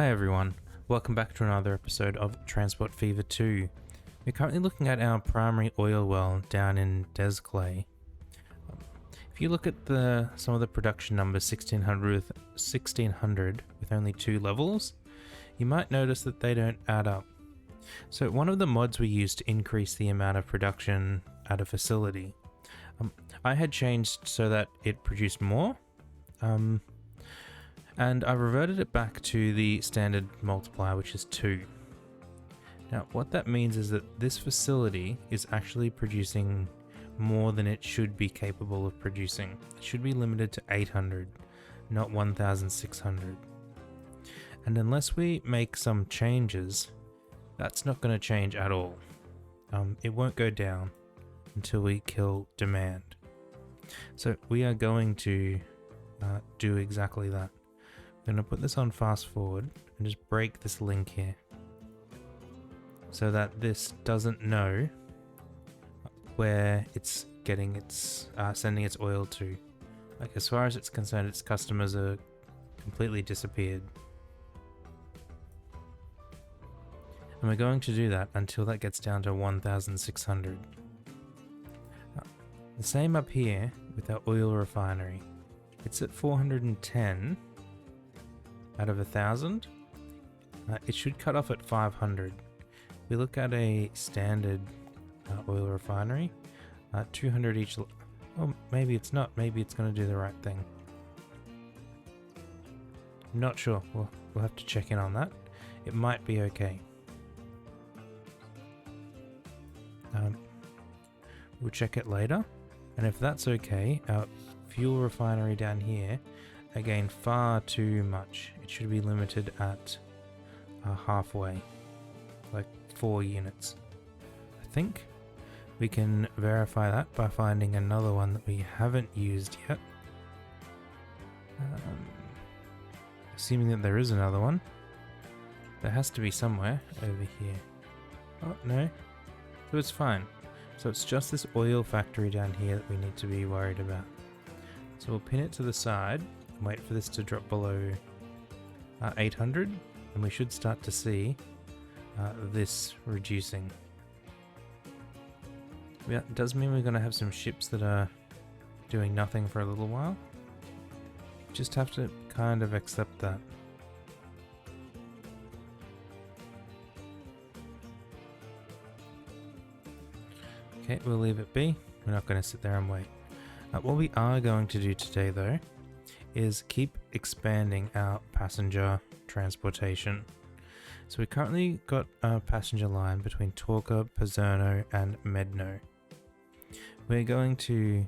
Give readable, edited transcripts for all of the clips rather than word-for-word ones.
Hi everyone, welcome back to another episode of Transport Fever 2. We're currently looking at our primary oil well down in Desclay. If you look at some of the production numbers 1600 with only 2 levels, you might notice that they don't add up. So one of the mods we use to increase the amount of production at a facility, I had changed so that it produced more, and I reverted it back to the standard multiplier, which is 2. Now, what that means is that this facility is actually producing more than it should be capable of producing. It should be limited to 800, not 1,600. And unless we make some changes, that's not going to change at all. It won't go down until we kill demand. So we are going to do exactly that. I'm going to put this on fast forward and just break this link here so that this doesn't know where it's getting sending its oil to. Like, as far as it's concerned, its customers are completely disappeared. And we're going to do that until that gets down to 1,600. The same up here with our oil refinery. It's at 410 out of 1,000. It should cut off at 500. We look at a standard oil refinery, 200 each. Oh, maybe it's not. Maybe it's going to do the right thing. I'm not sure. We'll have to check in on that. It might be okay. We'll check it later. And if that's okay, our fuel refinery down here, again, far too much. It should be limited at halfway, like 4 units. I think we can verify that by finding another one that we haven't used yet. Assuming that there is another one. There has to be somewhere over here. Oh, no. So it's fine. So it's just this oil factory down here that we need to be worried about. So we'll pin it to the side and wait for this to drop below 800, and we should start to see this reducing. Yeah, it does mean we're going to have some ships that are doing nothing for a little while. Just have to kind of accept that. Okay, we'll leave it be. We're not going to sit there and wait. What we are going to do today, though, is keep expanding our passenger transportation. So we currently got a passenger line between Torca, Pazerno, and Medno. We're going to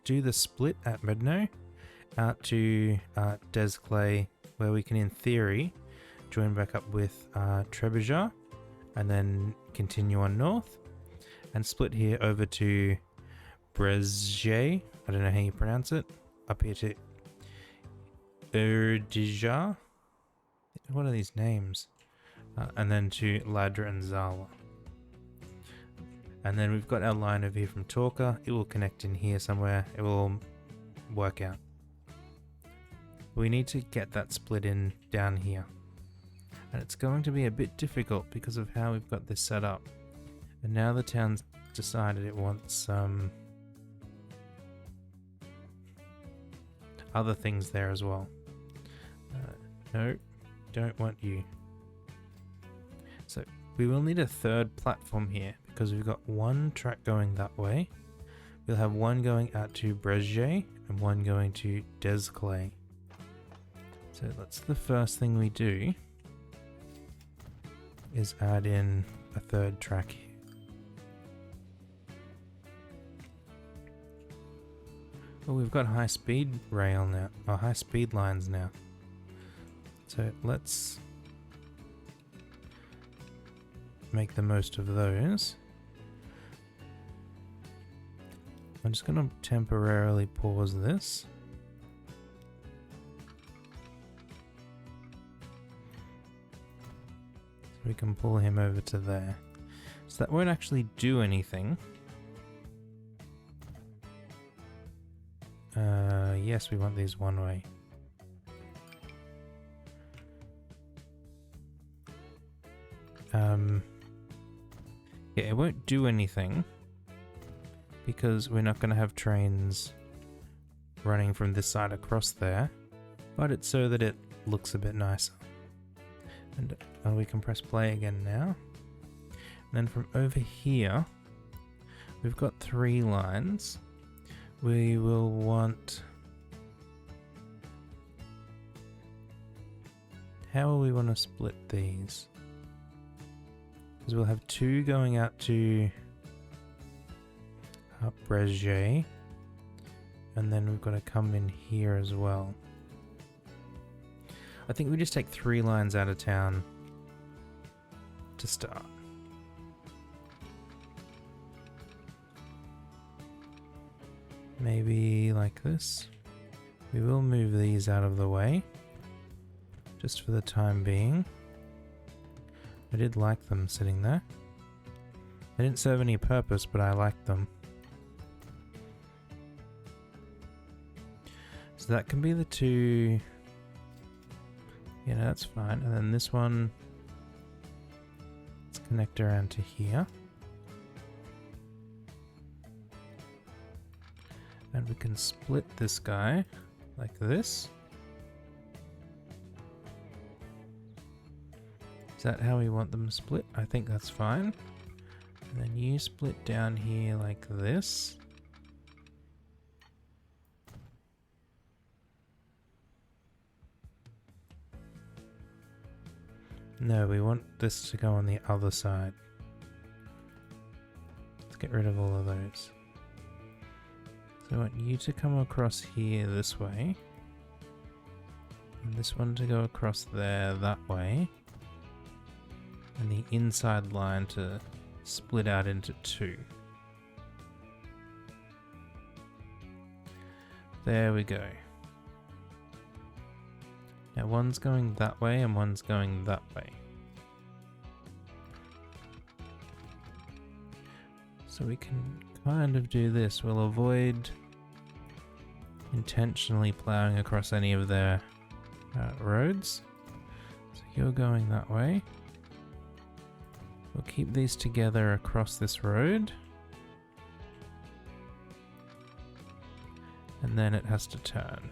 do the split at Medno out to Desclay, where we can, in theory, join back up with Trebuchet and then continue on north, and split here over to Brezje, I don't know how you pronounce it, up here to Erdija. What are these names? And then to Ladra and Zala. And then we've got our line over here from Torca. It will connect in here somewhere. It will work out. We need to get that split in down here. And it's going to be a bit difficult because of how we've got this set up. And now the town's decided it wants other things there as well. No, don't want you. So we will need a third platform here because we've got one track going that way. We'll have one going out to Brezje and one going to Desclay. So that's the first thing we do, is add in a third track here. Well, we've got high-speed rail now, or high-speed lines now. So let's make the most of those. I'm just going to temporarily pause this. So we can pull him over to there. So that won't actually do anything. Yes, we want these one way. Yeah, it won't do anything because we're not going to have trains running from this side across there, but it's so that it looks a bit nicer. And we can press play again now. And then from over here, we've got 3 lines. We will want... How will we want to split these? Because we'll have 2 going out to Bregier, and then we've got to come in here as well. I think we just take 3 lines out of town to start. Maybe like this. We will move these out of the way, just for the time being. I did like them sitting there. They didn't serve any purpose, but I liked them. So that can be the 2. Yeah, no, that's fine. And then this one, let's connect around to here. And we can split this guy like this. Is that how we want them split? I think that's fine. And then you split down here like this. No, we want this to go on the other side. Let's get rid of all of those. So I want you to come across here this way. And this one to go across there that way. And the inside line to split out into 2. There we go. Now one's going that way and one's going that way. So we can kind of do this. We'll avoid intentionally plowing across any of their roads. So you're going that way. We'll keep these together across this road. And then it has to turn.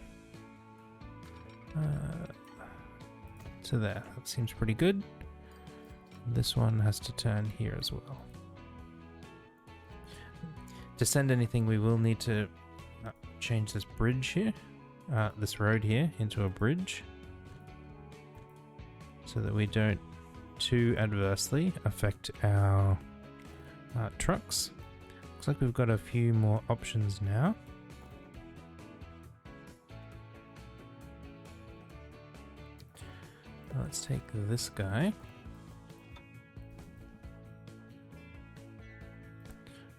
To there. That seems pretty good. This one has to turn here as well. To send anything, we will need to change this bridge here, this road here, into a bridge, so that we don't too adversely affect our trucks. Looks like we've got a few more options now. Let's take this guy.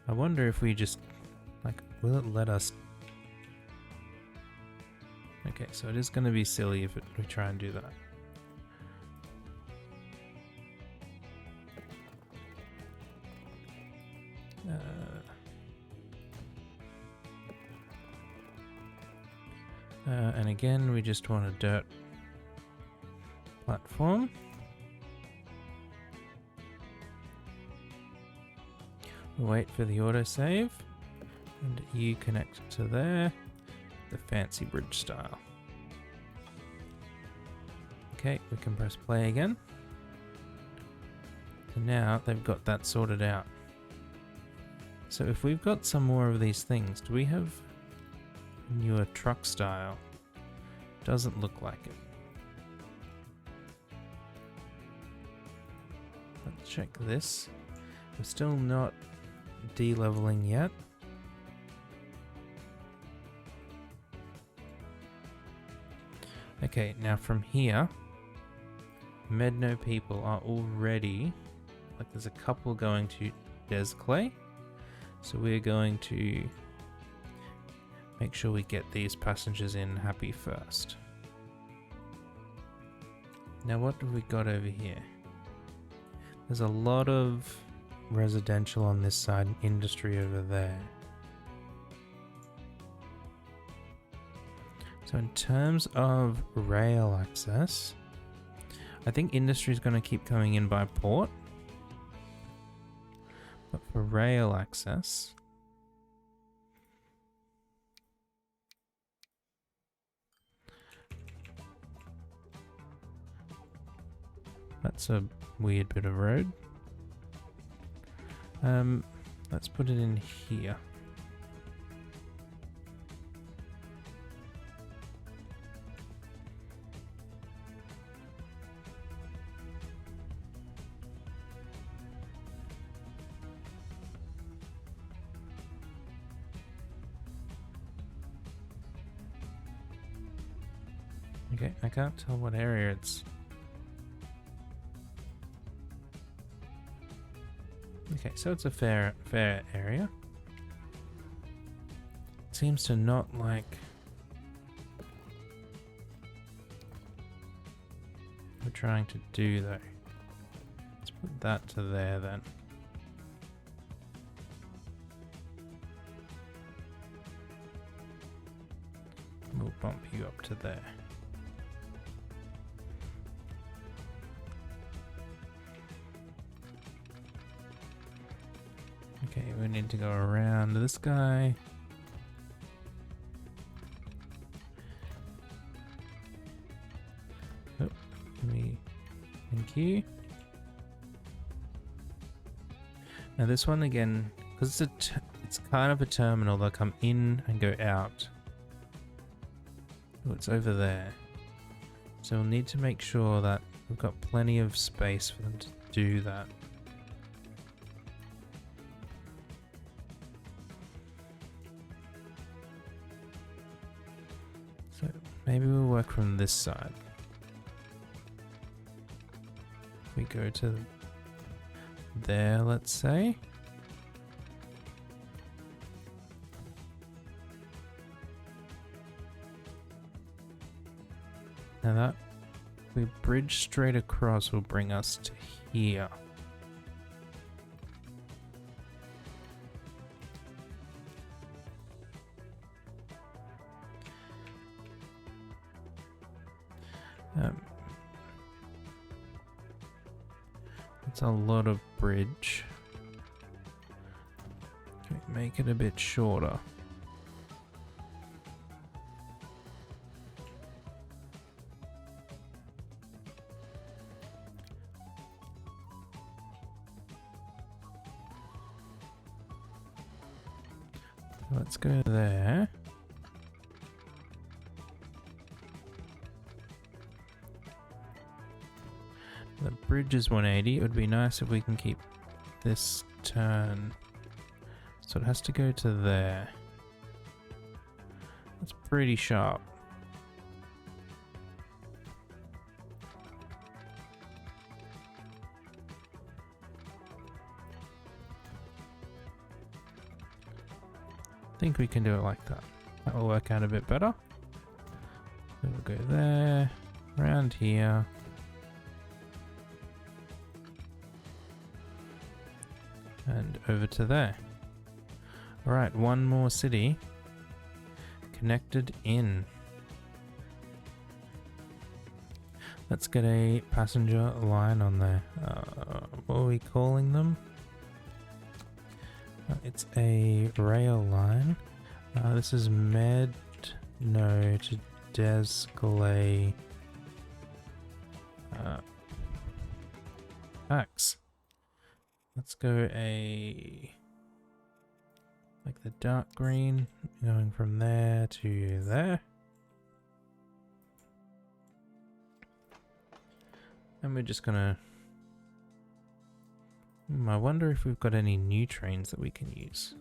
I wonder if we just, like, will it let us... Okay, so it is going to be silly if we try and do that. And again, we just want a dirt platform. We'll wait for the autosave, and you connect to there, the fancy bridge style. Okay, we can press play again. So now they've got that sorted out. So if we've got some more of these things, do we have newer truck style? Doesn't look like it. Let's check this. We're still not de-leveling yet. Okay, now from here, Medno people are already, like there's a couple going to Desclay. So we're going to make sure we get these passengers in happy first. Now what have we got over here? There's a lot of residential on this side and industry over there. So in terms of rail access, I think industry is going to keep coming in by port. But for rail access, that's a weird bit of road. Let's put it in here. Okay, I can't tell what area it's. Okay, so it's a fair area. It seems to not like we're trying to do though. Let's put that to there then. We'll bump you up to there. Okay, we need to go around this guy. Oh, thank you. Now this one again, because it's kind of a terminal, they'll come in and go out. Oh, it's over there. So we'll need to make sure that we've got plenty of space for them to do that. So maybe we'll work from this side. We go to there, let's say. Now that we bridge straight across will bring us to here. It's a lot of bridge. Can we make it a bit shorter? Let's go there. The bridge is 180. It would be nice if we can keep this turn. So it has to go to there. That's pretty sharp. I think we can do it like that. That will work out a bit better. So we'll go there, around here. And over to there. Alright, one more city connected in. Let's get a passenger line on there. What are we calling them? It's a rail line. This is Medno to Desgley. Axe. Let's go like the dark green, going from there to there. And we're just gonna... I wonder if we've got any new trains that we can use.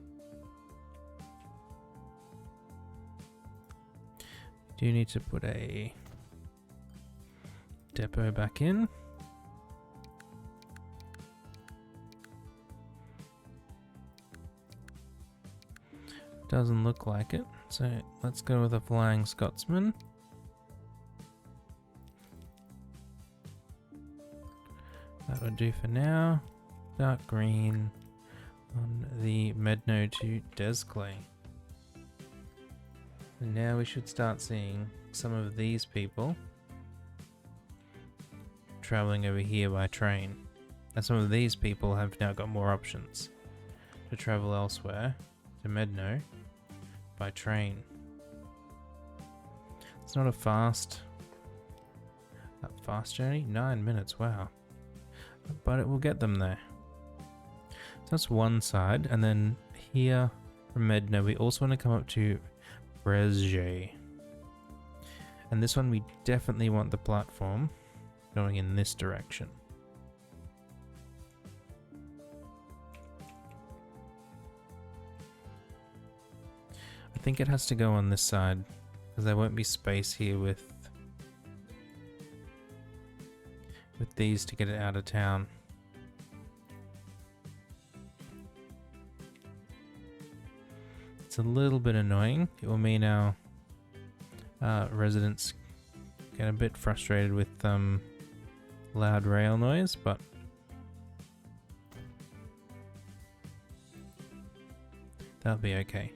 Do you need to put a depot back in? Doesn't look like it, so let's go with a Flying Scotsman. That would do for now. Dark green on the Medno to Desgley. And now we should start seeing some of these people traveling over here by train. And some of these people have now got more options. to travel elsewhere to Medno by train. It's not a fast journey. 9 minutes, wow. But it will get them there. So that's one side, and then here from Medno we also want to come up to Brezje. And this one we definitely want the platform going in this direction. I think it has to go on this side because there won't be space here with these to get it out of town. It's a little bit annoying. It will mean our residents get a bit frustrated with loud rail noise, but that'll be okay.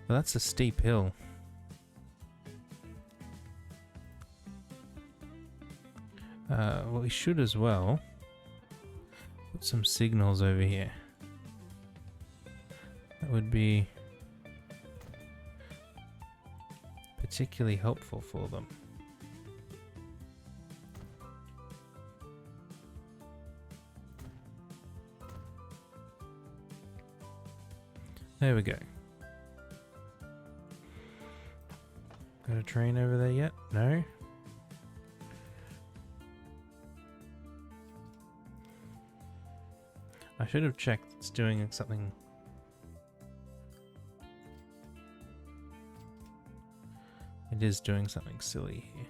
Well, that's a steep hill. Well, we should as well put some signals over here. That would be particularly helpful for them. There we go. Got a train over there yet? No? I should have checked it's doing something. It is doing something silly here.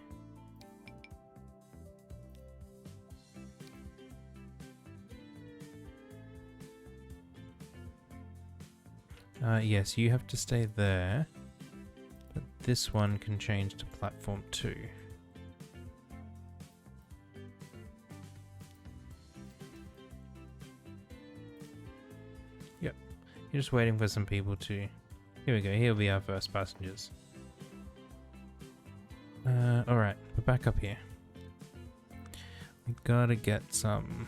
Yes, you have to stay there. But this one can change to platform 2. Yep. You're just waiting for some people to... Here we go, here will be our first passengers. Alright, we're back up here. We gotta get some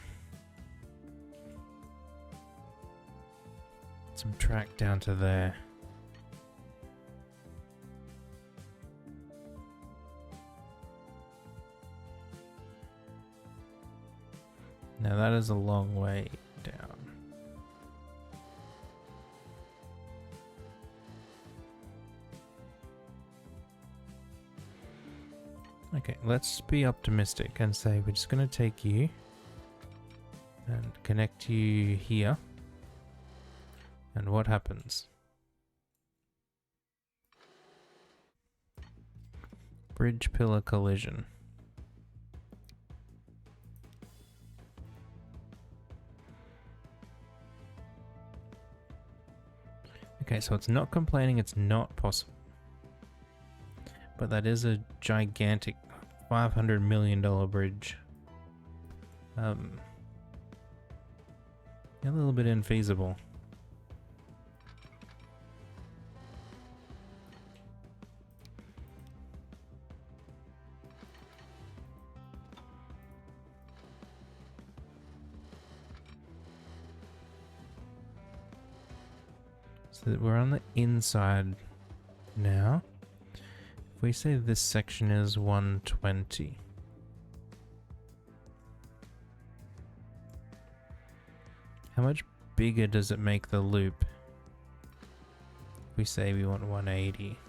track down to there. Now that is a long way down. Okay, let's be optimistic and say we're just going to take you and connect you here. And what happens? Bridge pillar collision. Okay, so it's not complaining it's not possible. But that is a gigantic $500 million bridge. A little bit infeasible. So we're on the inside now. If we say this section is 120. How much bigger does it make the loop? If we say we want 180.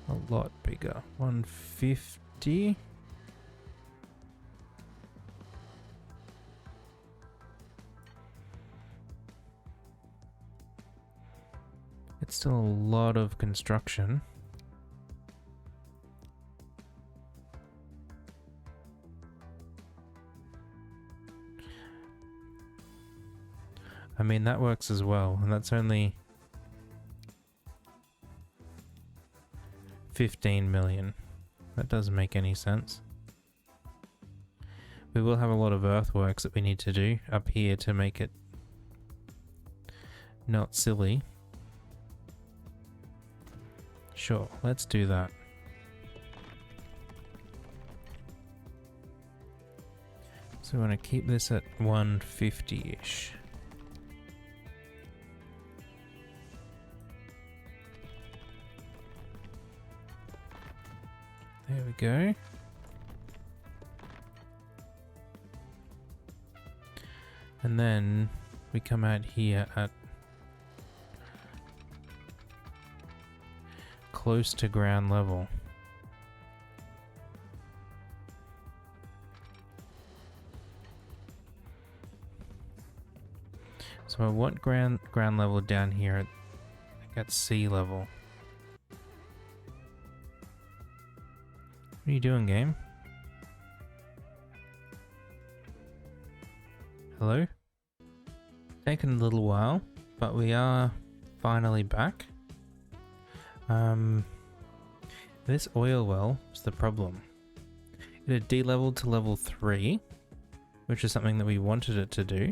A lot bigger. 150? It's still a lot of construction. I mean, that works as well, and that's only 15 million. That doesn't make any sense. We will have a lot of earthworks that we need to do up here to make it not silly. Sure, let's do that. So we want to keep this at 150-ish. There we go. And then we come out here at close to ground level. So I want ground level down here at sea level. What are you doing, game? Hello? Taken a little while, but we are finally back. This oil well is the problem. It had de-leveled to level 3, which is something that we wanted it to do.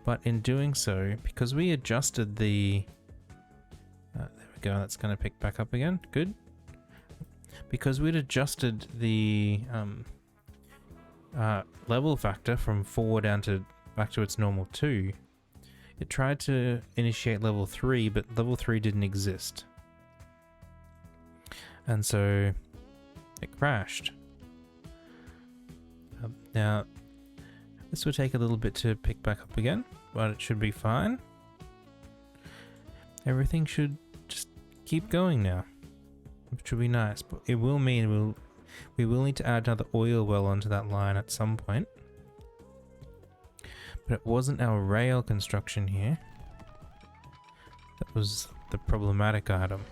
But in doing so, because we adjusted the... there we go, that's going to pick back up again. Good. Because we'd adjusted the level factor from 4 down to back to its normal 2, it tried to initiate level 3, but level 3 didn't exist. And so it crashed. Now, this will take a little bit to pick back up again, but it should be fine. Everything should just keep going now, which will be nice, but it will mean we will need to add another oil well onto that line at some point. But it wasn't our rail construction here that was the problematic item,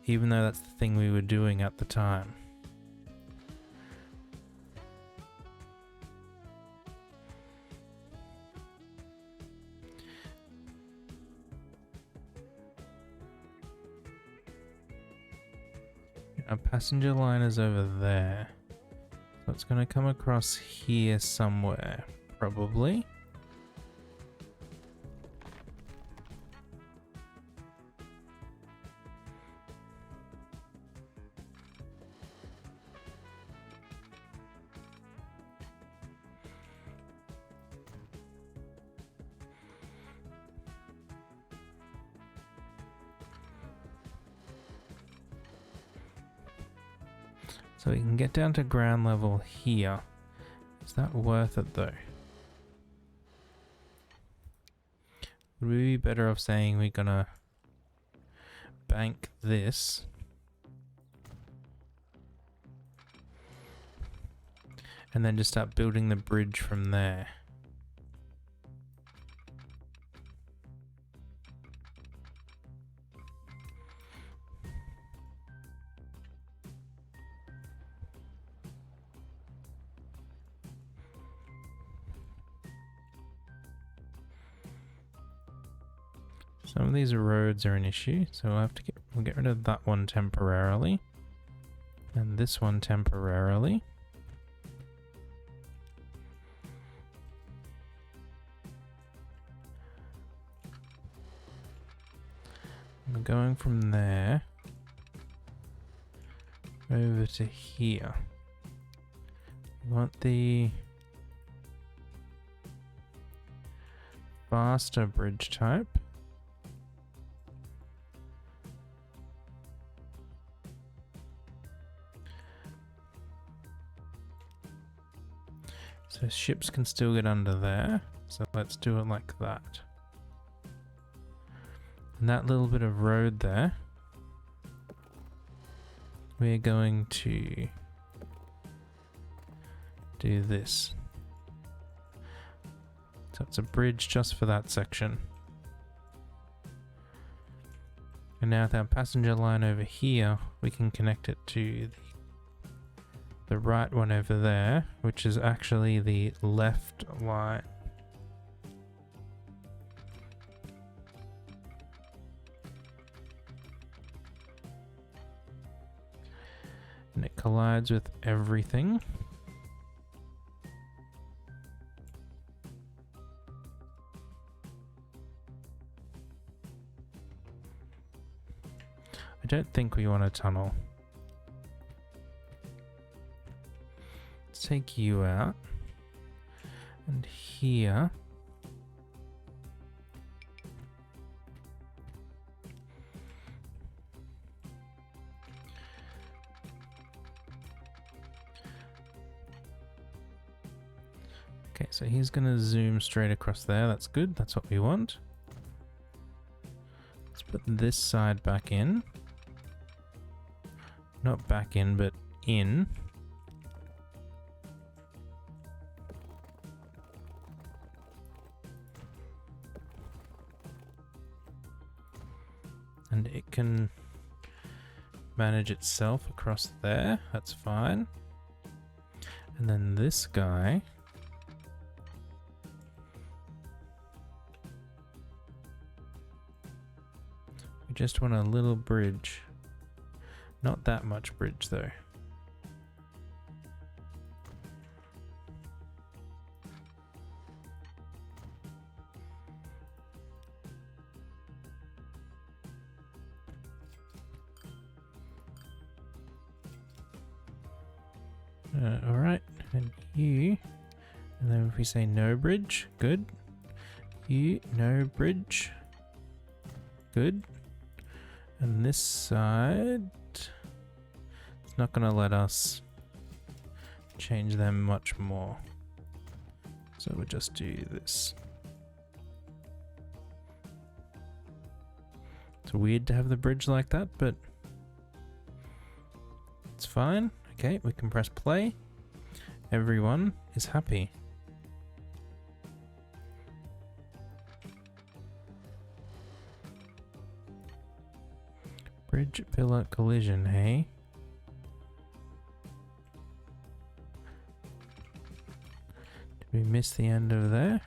even though that's the thing we were doing at the time. Our passenger line is over there, so it's going to come across here somewhere, probably. So we can get down to ground level here. Is that worth it though? Would we be better off saying we're gonna bank this and then just start building the bridge from there? Some of these roads are an issue, so we'll get rid of that one temporarily, and this one temporarily. We're going from there over to here. We want the faster bridge type. So ships can still get under there, so let's do it like that. And that little bit of road there, we're going to do this. So it's a bridge just for that section. And now with our passenger line over here, we can connect it to the right one over there, which is actually the left line. And it collides with everything. I don't think we want a tunnel. Let's take you out. And here. Okay, so he's gonna zoom straight across there. That's good. That's what we want. Let's put this side back in. Not back in, but in. And it can manage itself across there. That's fine. And then this guy. We just want a little bridge. Not that much bridge though. Alright, and you, and then if we say no bridge, good. You, no bridge, good. And this side, it's not going to let us change them much more. So we'll just do this. It's weird to have the bridge like that, but it's fine. Okay, we can press play. Everyone is happy. Bridge pillar collision, hey? Did we miss the end of there?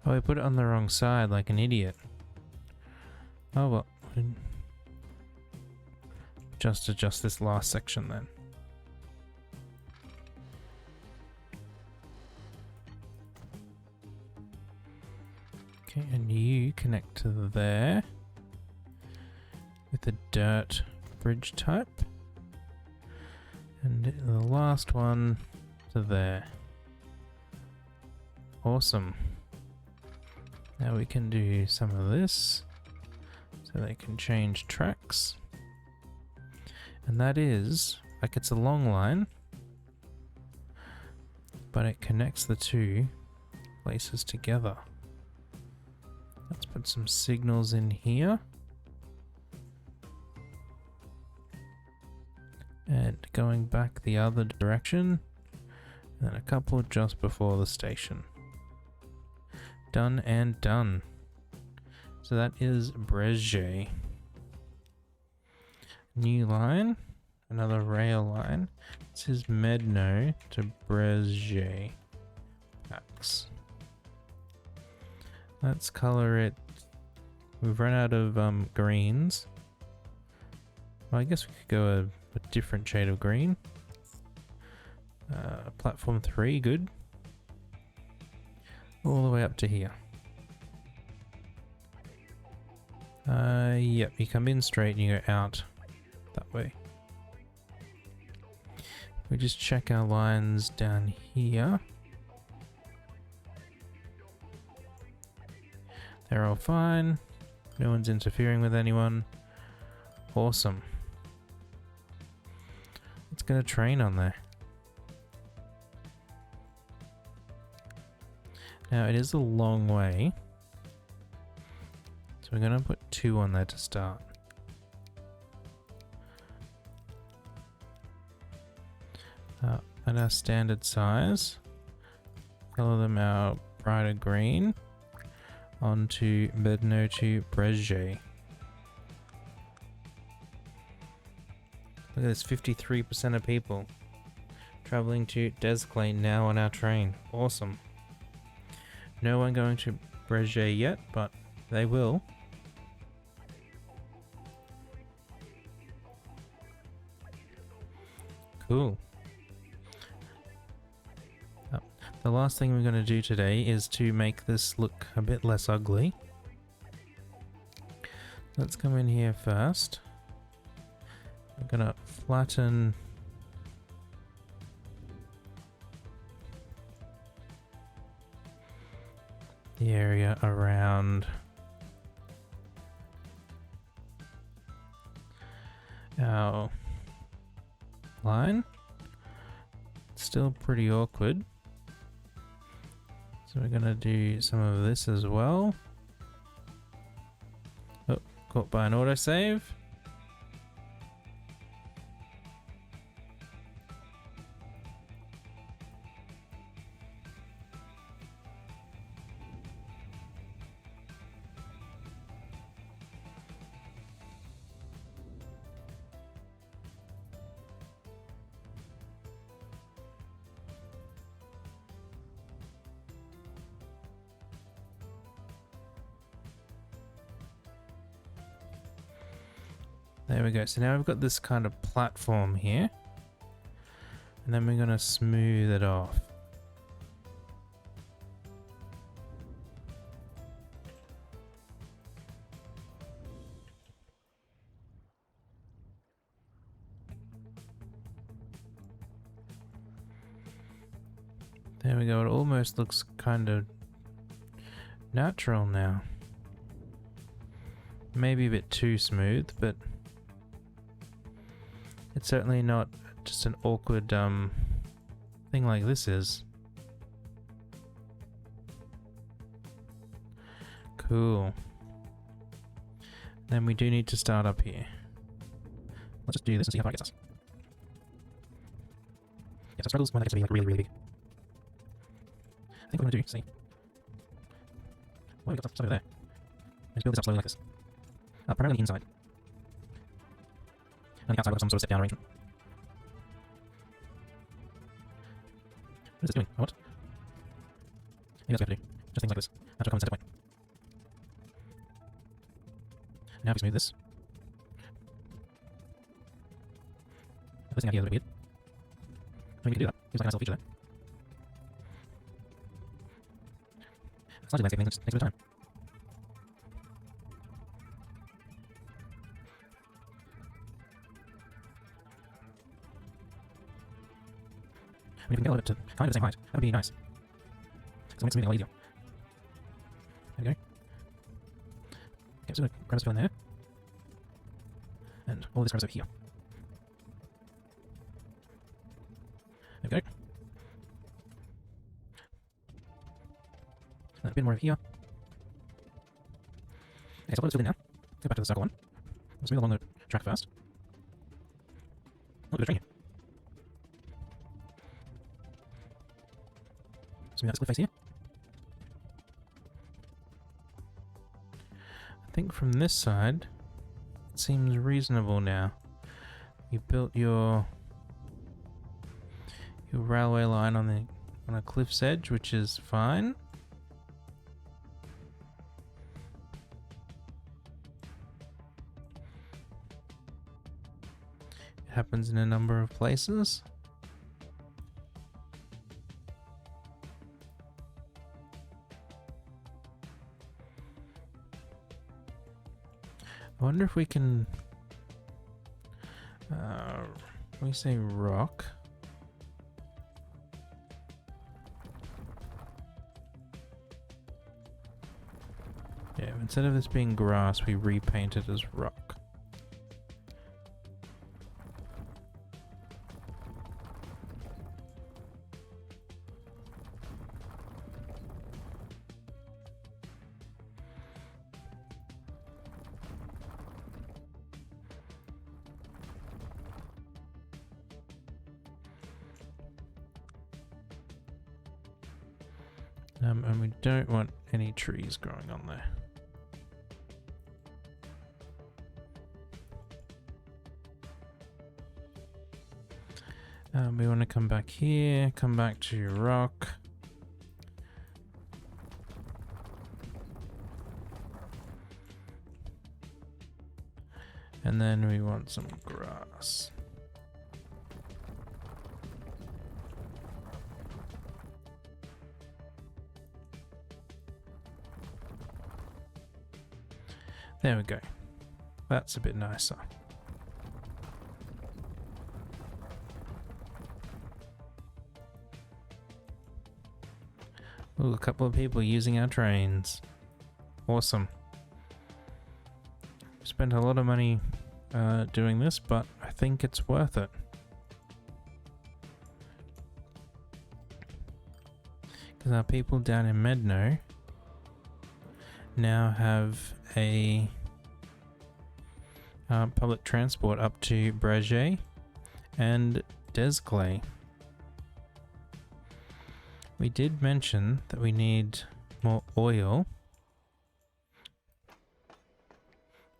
Oh, I put it on the wrong side like an idiot. Oh well. Just adjust this last section then. Okay, and you connect to there with the dirt bridge type. And the last one to there. Awesome. Now we can do some of this so they can change tracks. And that is, like, it's a long line, but it connects the two places together. Let's put some signals in here. And going back the other direction, and then a couple just before the station. Done and done. So that is Brezje. New line, another rail line. This is Medno to Brezje. Pax. Let's color it. We've run out of greens. Well, I guess we could go a different shade of green. Platform 3, good. All the way up to here. Yep, you come in straight and you go out that way. We just check our lines down here. They're all fine. No one's interfering with anyone. Awesome. Let's get a train on there. Now it is a long way, so we're going to put 2 on there to start. At our standard size, color them our brighter green onto Medno to Brezje. Look at this, 53% of people traveling to Desclane now on our train. Awesome. No one going to Brezje yet, but they will. Cool. The last thing we're going to do today is to make this look a bit less ugly. Let's come in here first. I'm gonna flatten the area around our line. Still pretty awkward. So we're gonna do some of this as well. Oh, caught by an autosave. There we go. So now we've got this kind of platform here. And then we're going to smooth it off. There we go. It almost looks kind of natural now. Maybe a bit too smooth, but it's certainly not just an awkward thing like this is. Cool. Then we do need to start up here. Let's just do this and see how far it gets us. Yeah, so struggles when that gets to be like really, really big. I think what I'm gonna do, see. Well, we've got stuff over there. Let's build this up slowly like this. Primarily on the inside. On the outside, we've got some sort of step down arrangement. What is it doing? What? Maybe that's what we have to do. Just things like this. Have to come to the center point. Now if we smooth this. This thing out here is a bit weird. I mean, we can do that. Seems like a nice little feature there. Slightly landscaping things takes a bit of time. I mean, if we can get a little bit to kind of the same height, that would be nice. Because it'll make smoothing a lot easier. There we go. Okay, so I'm going to grab this fill in there. And all of this grabs over here. There we go. And a bit more over here. Okay, so I'll put this fill in now. Go back to the circle one. Let's move along the track first. Oh, a bit of string here. Smooth out this cliff face here. I think from this side, it seems reasonable now. You built your railway line on a cliff's edge, which is fine. It happens in a number of places. I wonder if we can when we say rock, yeah, instead of this being grass, we repaint it as rock. And we don't want any trees growing on there. We want to come back here, come back to your rock. And then we want some grass. There we go. That's a bit nicer. Ooh, a couple of people using our trains. Awesome. Spent a lot of money doing this, but I think it's worth it. Because our people down in Medno now have a public transport up to Breguet and Desclée. We did mention that we need more oil.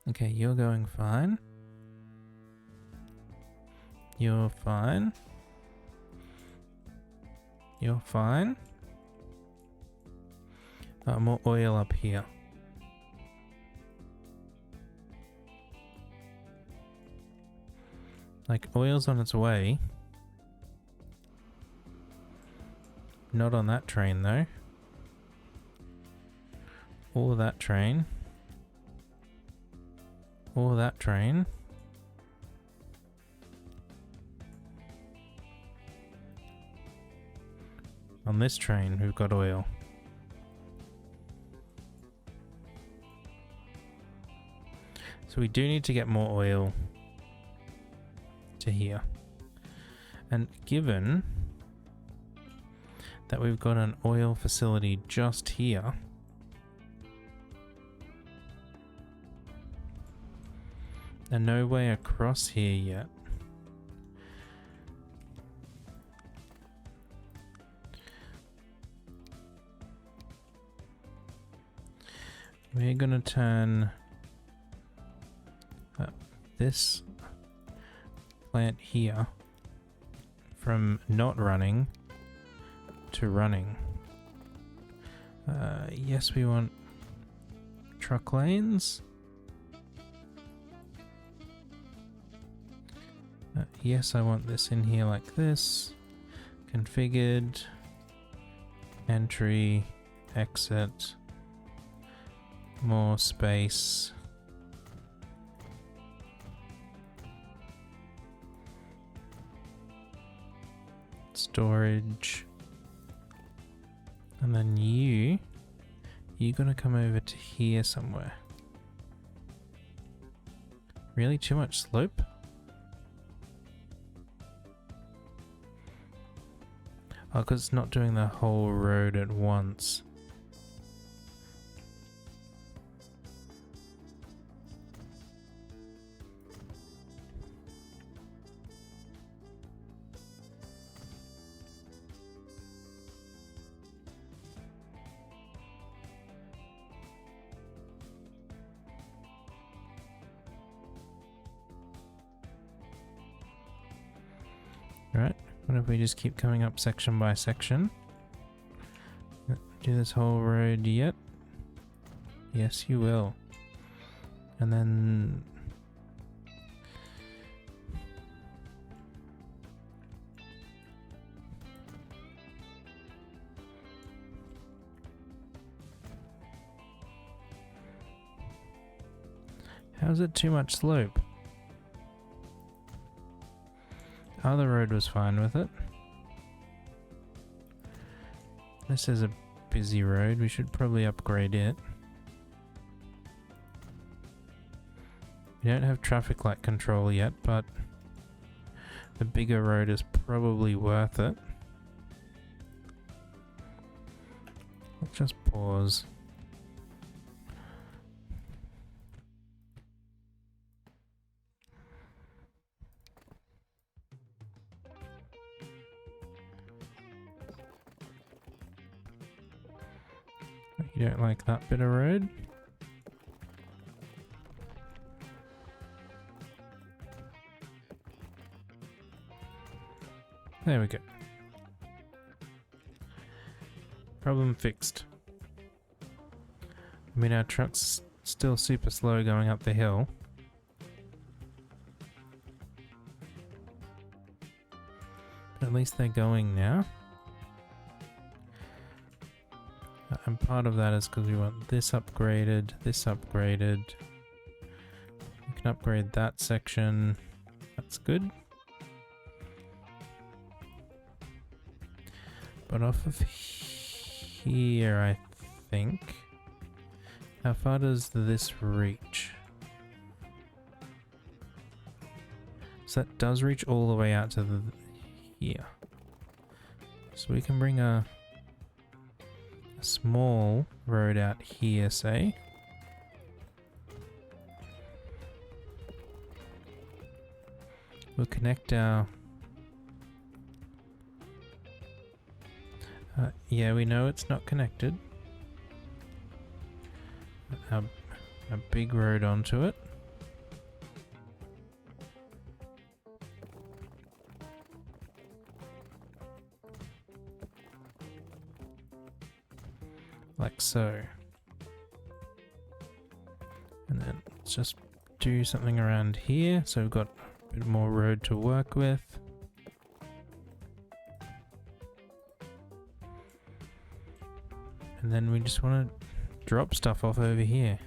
Okay, you're going fine. You're fine. You're fine. More oil up here. Like, oil's on its way. Not on that train, though. Or that train. Or that train. On this train, we've got oil. So we do need to get more oil to here. And given that we've got an oil facility just here, and no way across here yet, we're gonna turn this plant here from not running to running. Yes, we want truck lanes. Yes, I want this in here like this. Configured. Entry. Exit. More space. Storage. And then you're gonna come over to here somewhere. Really? Too much slope? Oh, because it's not doing the whole road at once. Right, what if we just keep coming up section by section? Do this whole road yet? Yes, you will. And then... how's it too much slope? Other road was fine with it. This is a busy road. We should probably upgrade it. We don't have traffic light control yet, but the bigger road is probably worth it. Let's just pause. You don't like that bit of road? There we go. Problem fixed. I mean, our truck's still super slow going up the hill. But at least they're going now. And part of that is because we want this upgraded, this upgraded. We can upgrade that section. That's good. But off of here, I think. How far does this reach? So that does reach all the way out to here. So we can bring a small road out here, say. We'll connect our... yeah, we know it's not connected. A big road onto it. Like so. And then let's just do something around here so we've got a bit more road to work with. And then we just want to drop stuff off over here.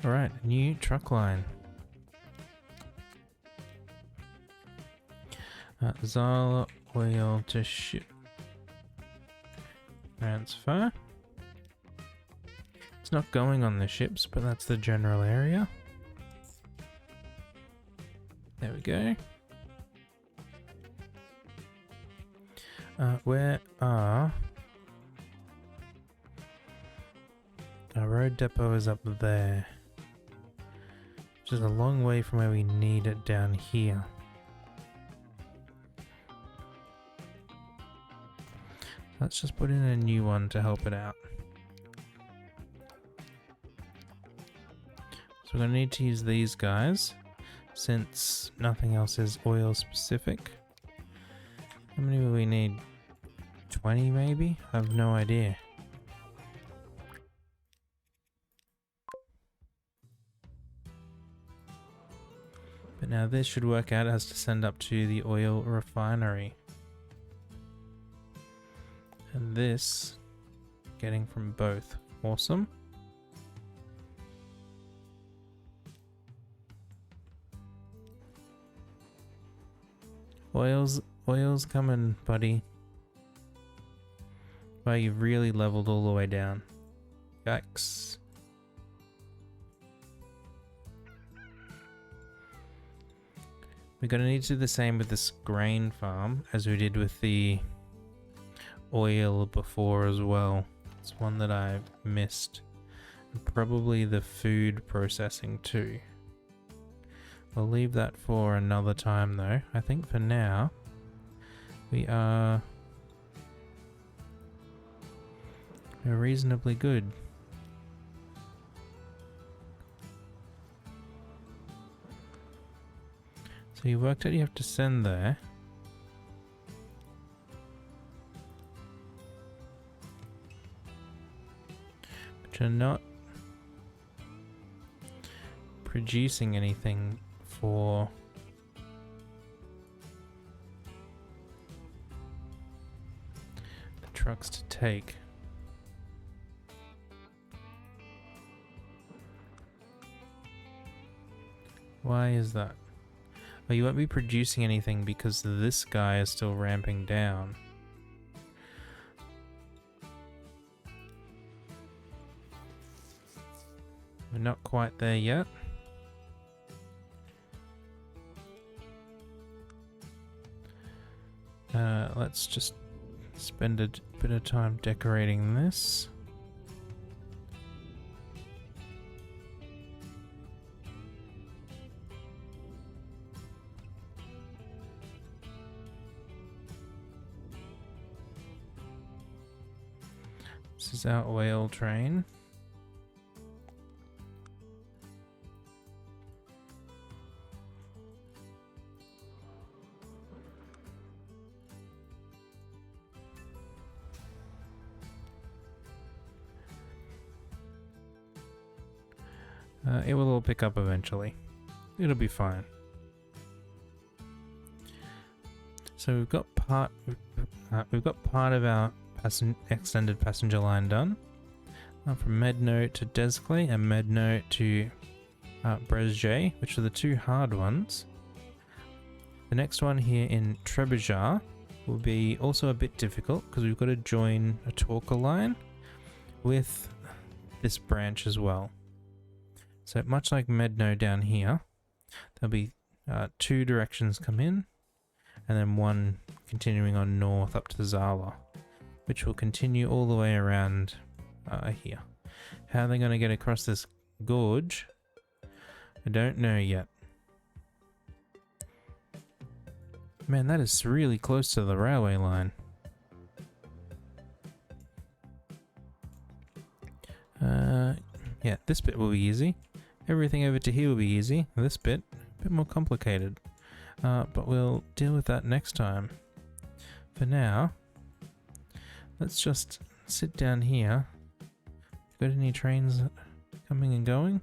Alright, new truck line. Xyla oil to ship. Transfer. It's not going on the ships, but that's the general area. There we go. Where are... Our road depot is up there. Which is a long way from where we need it down here. Let's just put in a new one to help it out. So we're going to need to use these guys, since nothing else is oil specific. How many will we need? 20 maybe? I have no idea. But now this should work out as to send up to the oil refinery. And this, getting from both. Awesome. Oil's coming, buddy. Wow, you've really leveled all the way down. Yikes. We're gonna need to do the same with this grain farm as we did with the oil before as well. It's one that I missed. And probably the food processing too. I'll leave that for another time though. I think for now we're reasonably good. So you worked out you have to send there. But you're not producing anything for the trucks to take. Why is that? Oh, you won't be producing anything because this guy is still ramping down. We're not quite there yet. Let's just spend a bit of time decorating this. This is our oil train. It will all pick up eventually. It'll be fine. So we've got part of our extended passenger line done. From Medno to Desclay and Medno to Brezje, which are the two hard ones. The next one here in Trebuchet will be also a bit difficult because we've got to join a Torque line with this branch as well. So much like Medno down here, there'll be two directions come in and then one continuing on north up to Zala, which will continue all the way around here. How they're going to get across this gorge, I don't know yet. Man, that is really close to the railway line. Yeah, this bit will be easy. Everything over to here will be easy. This bit, a bit more complicated. But we'll deal with that next time. For now, let's just sit down here. Got any trains coming and going?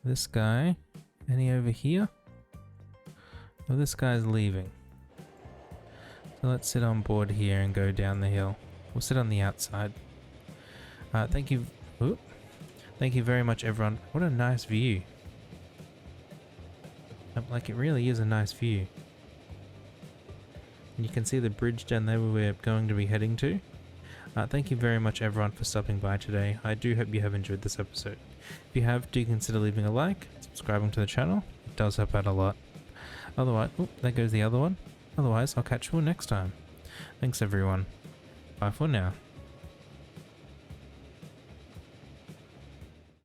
This guy. Any over here? Well, this guy's leaving. So let's sit on board here and go down the hill. We'll sit on the outside. Thank you. Ooh, thank you very much, everyone. What a nice view. Like, it really is a nice view. And you can see the bridge down there where we're going to be heading to. Thank you very much, everyone, for stopping by today. I do hope you have enjoyed this episode. If you have, do consider leaving a like, subscribing to the channel. It does help out a lot. Otherwise, there goes the other one. Otherwise, I'll catch you all next time. Thanks, everyone. Bye for now.